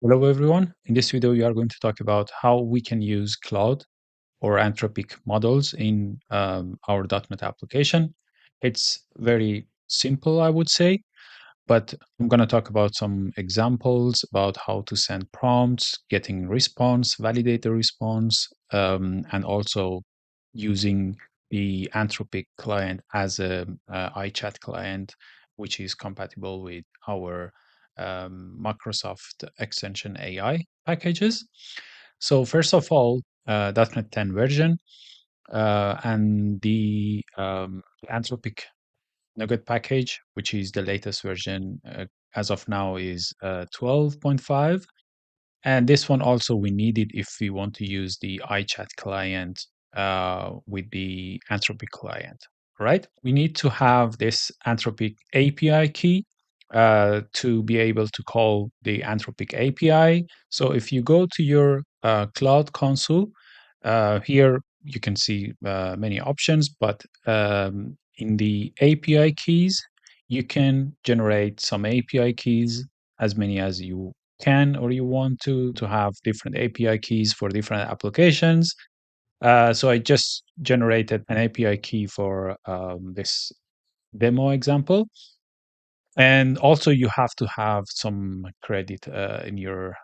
Hello, everyone. In this video, we are going to talk about how we can use Claude or Anthropic models in our .NET application. It's very simple, I would say, but I'm going to talk about some examples about how to send prompts, getting response, validate the response, and also using the Anthropic client as a iChat client, which is compatible with our Microsoft Extension AI packages. So first of all, .NET 10 version and the Anthropic Nugget package, which is the latest version as of now, is 12.5. And this one also we need it if we want to use the iChat client with the Anthropic client, right? We need to have this Anthropic API key to be able to call the Anthropic API. So if you go to your Cloud console, here you can see many options, but in the API keys, you can generate some API keys, as many as you can or you want to have different API keys for different applications. So I just generated an API key for this demo example. And also, you have to have some credit in your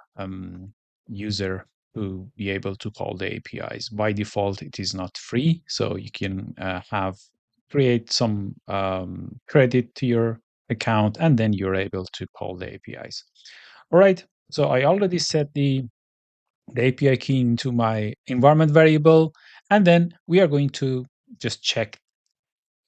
user to be able to call the APIs. By default, it is not free, so you can have create some credit to your account, and then you're able to call the APIs. All right. So I already set the API key into my environment variable, and then we are going to just check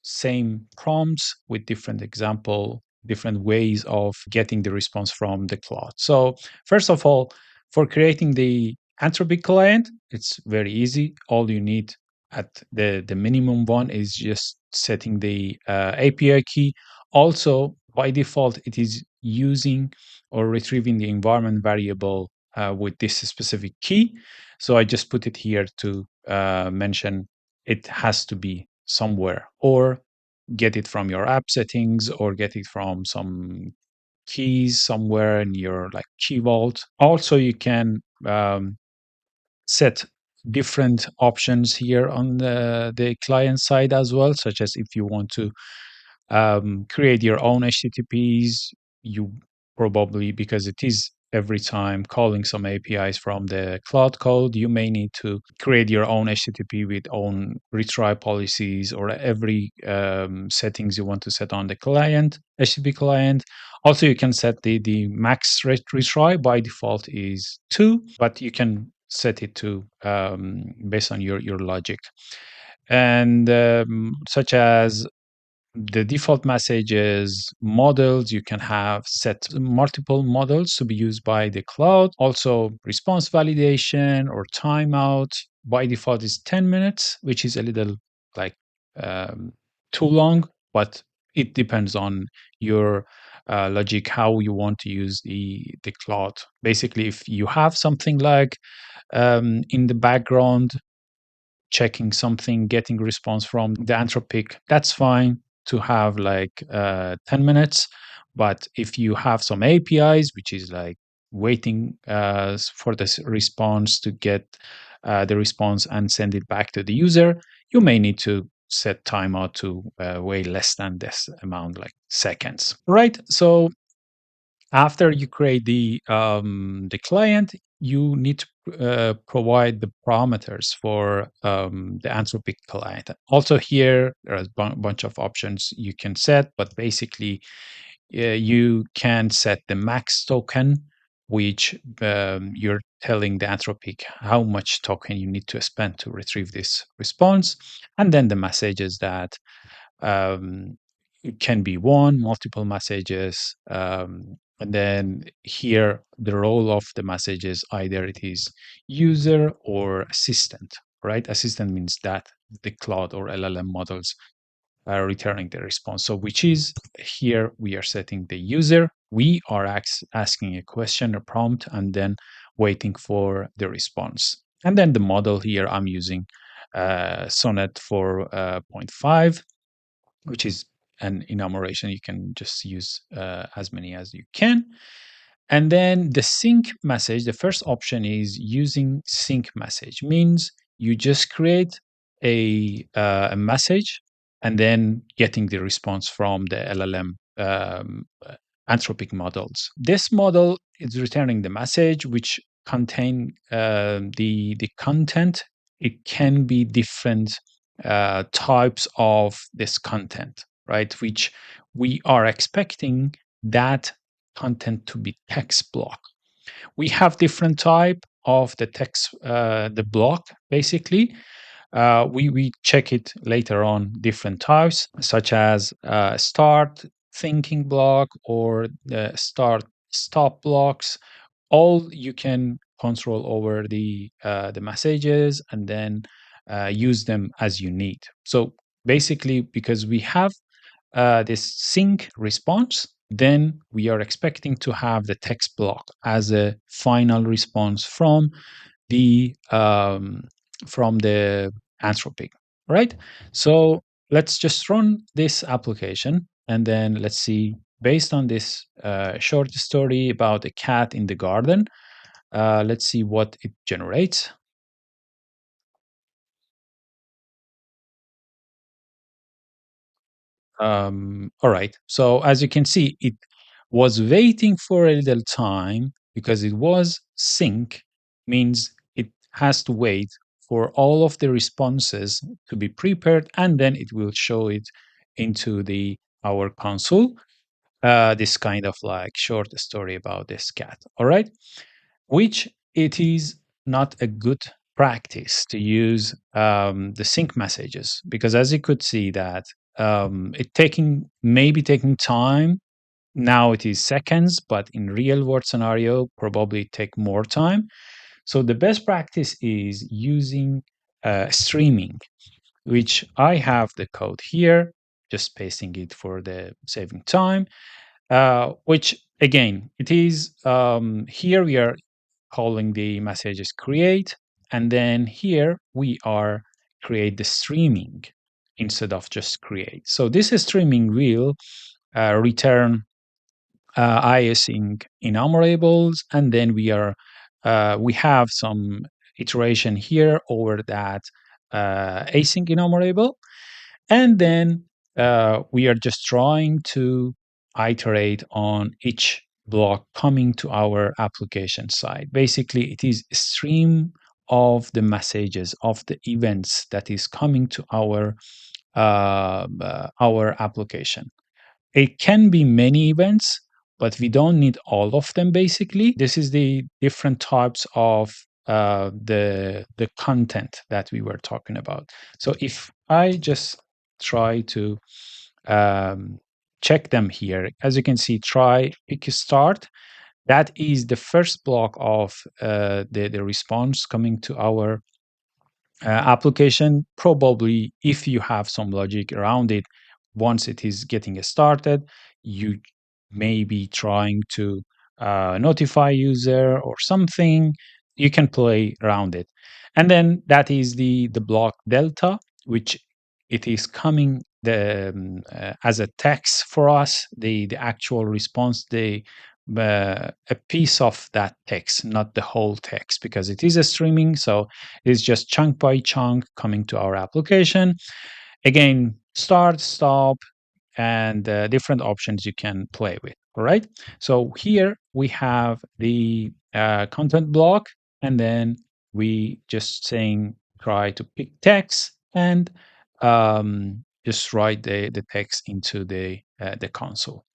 same prompts with different example, different ways of getting the response from the Claude. So first of all, for creating the Anthropic client, it's very easy. All you need at the minimum one is just setting the API key. Also, by default, it is using or retrieving the environment variable with this specific key. So I just put it here to mention it has to be somewhere, or get it from your app settings, or get it from some keys somewhere in your like key vault. Also, you can set different options here on the client side as well, such as if you want to create your own HTTPs. You probably, because it is every time calling some APIs from the Cloud Code, you may need to create your own HTTP with own retry policies, or every settings you want to set on the client, HTTP client. Also, you can set the max retry. By default is 2, but you can set it to based on your logic. And such as the default messages models, you can have set multiple models to be used by the Cloud. Also, response validation or timeout by default is 10 minutes, which is a little like um, too long, but it depends on your logic, how you want to use the Cloud. Basically, if you have something like in the background checking something, getting response from the Anthropic, that's fine to have like 10 minutes. But if you have some APIs, which is like waiting for this response to get the response and send it back to the user, you may need to set timeout to way less than this amount, like seconds. Right. So after you create the client, you need to provide the parameters for the Anthropic client. Also, here there are a bunch of options you can set, but basically, you can set the max token, which you're telling the Anthropic how much token you need to spend to retrieve this response, and then the messages that um, it can be one, multiple messages. And then here, the role of the messages, either it is user or assistant, right? Assistant means that the Claude or LLM models are returning the response. So, which is here we are setting the user. We are asking a question, a prompt, and then waiting for the response. And then the model here, I'm using Sonnet 4.5, which is an enumeration. You can just use as many as you can. And then the sync message, the first option is using sync message, means you just create a message and then getting the response from the LLM Anthropic models. This model is returning the message which contain the content. It can be different types of this content, right? Which we are expecting that content to be text block. We have different type of the text, the block basically. We check it later on different types, such as start thinking block or the start stop blocks. All you can control over the messages and then use them as you need. So basically, because we have this sync response, then we are expecting to have the text block as a final response the um, from the Anthropic, right? So let's just run this application and then let's see. Based on this short story about a cat in the garden, let's see what it generates. All right. So as you can see, it was waiting for a little time because it was sync, means it has to wait for all of the responses to be prepared, and then it will show it into the our console. This kind of like short story about this cat. All right, which it is not a good practice to use the sync messages because as you could see that it taking maybe taking time. Now it is seconds, but in real world scenario probably take more time. So the best practice is using streaming, which I have the code here, just pasting it for the saving time. Which again, it is here we are calling the messages create, and then here we are create the streaming instead of just create. So this streaming will return IASync enumerables, and then we have some iteration here over that async enumerable, and then we are just trying to iterate on each block coming to our application side. Basically, it is a stream of the messages of the events that is coming to our application. It can be many events, but we don't need all of them. Basically, this is the different types of the content that we were talking about. So if I just try to um, check them here, as you can see, try pick start. That is the first block of the response coming to our application. Probably if you have some logic around it, once it is getting started, you may be trying to notify user or something. You can play around it, and then that is the block delta, which it is coming as a text for us, the actual response, a piece of that text, not the whole text, because it is a streaming. So it's just chunk by chunk coming to our application. Again, start, stop, and different options you can play with. All right. So here we have the content block, and then we just saying try to pick text and just write the text into the console.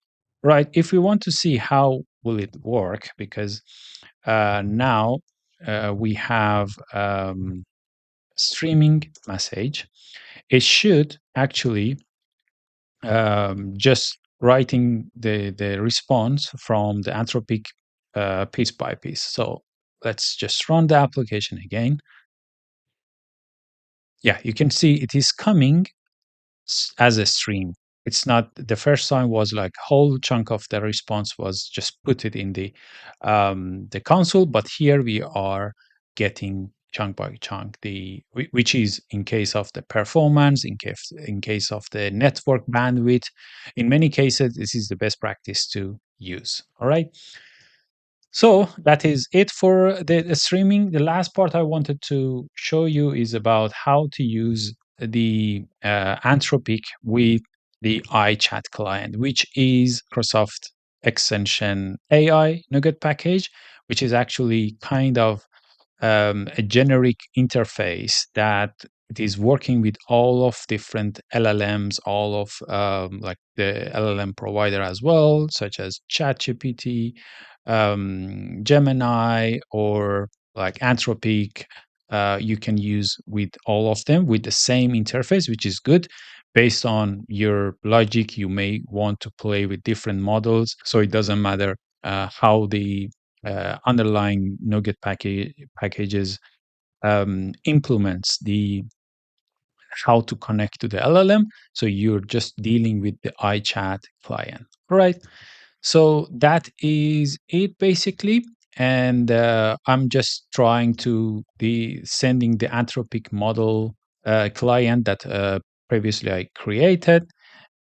Right. If we want to see how will it work, because now we have streaming message, it should actually just writing the response from the Anthropic piece by piece. So let's just run the application again. Yeah, you can see it is coming as a stream. It's not the first time was like whole chunk of the response was just put it in the console, but here we are getting chunk by chunk which is in case of the performance, in case of the network bandwidth. In many cases, this is the best practice to use. All right. So that is it for the streaming. The last part I wanted to show you is about how to use the Anthropic with the iChat client, which is Microsoft extension AI NuGet package, which is actually kind of a generic interface that it is working with all of different LLMs, all of like the LLM provider as well, such as ChatGPT, Gemini, or like Anthropic. You can use with all of them with the same interface, which is good. Based on your logic, you may want to play with different models, so it doesn't matter how the underlying NuGet packages implements the how to connect to the LLM. So you're just dealing with the iChat client. All right. So that is it basically. And I'm just trying to be sending the Anthropic model client that previously I created,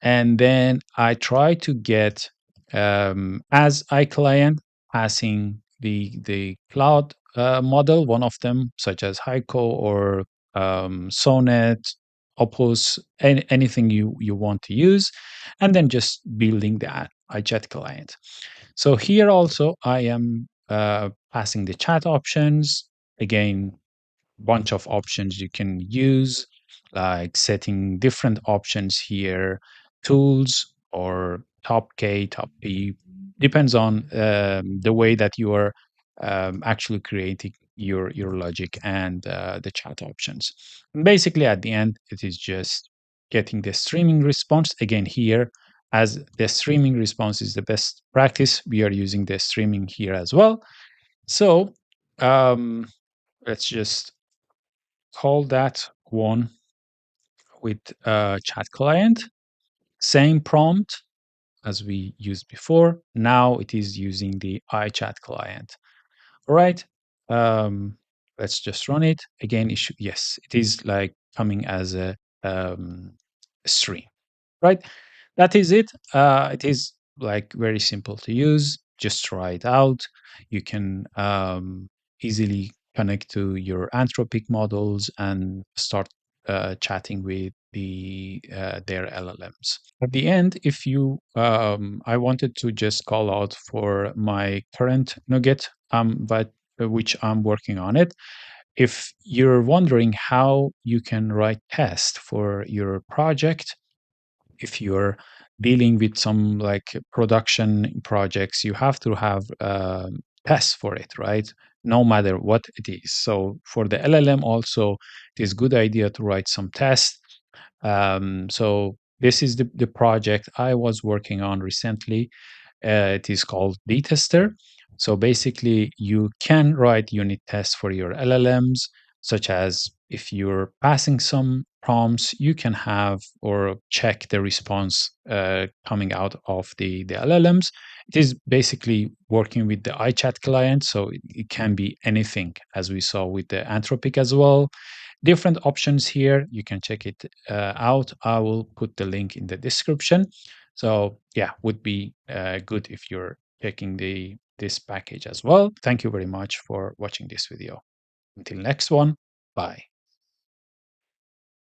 and then I try to get as iClient passing the cloud model, one of them such as Heiko or Sonnet, Opus, anything you want to use, and then just building the iChat client. So here also I am passing the chat options again, bunch of options you can use, like setting different options here, tools or top K, top P, depends on the way that you are actually creating your logic and the chat options. And basically, at the end, it is just getting the streaming response. Again, here, as the streaming response is the best practice, we are using the streaming here as well. So um, let's just call that one with chat client. Same prompt as we used before. Now it is using the iChat client. All right. Um, let's just run it again. It should, yes, it is like coming as a stream. Right. That is it. It is like very simple to use. Just try it out. You can easily connect to your Anthropic models and start chatting with their LLMs. At the end, if you, I wanted to just call out for my current Nugget, but which I'm working on it. If you're wondering how you can write tests for your project, if you're dealing with some like production projects, you have to have tests for it, right? No matter what it is. So for the LLM, also, it is good idea to write some tests. So this is the project I was working on recently. It is called D-Tester. So basically, you can write unit tests for your LLMs, such as if you're passing some prompts, you can have or check the response coming out of the LLMs. It is basically working with the iChat client, so it can be anything, as we saw with the Anthropic as well. Different options here. You can check it out. I will put the link in the description. So yeah, would be good if you're checking this package as well. Thank you very much for watching this video. Until next one, bye.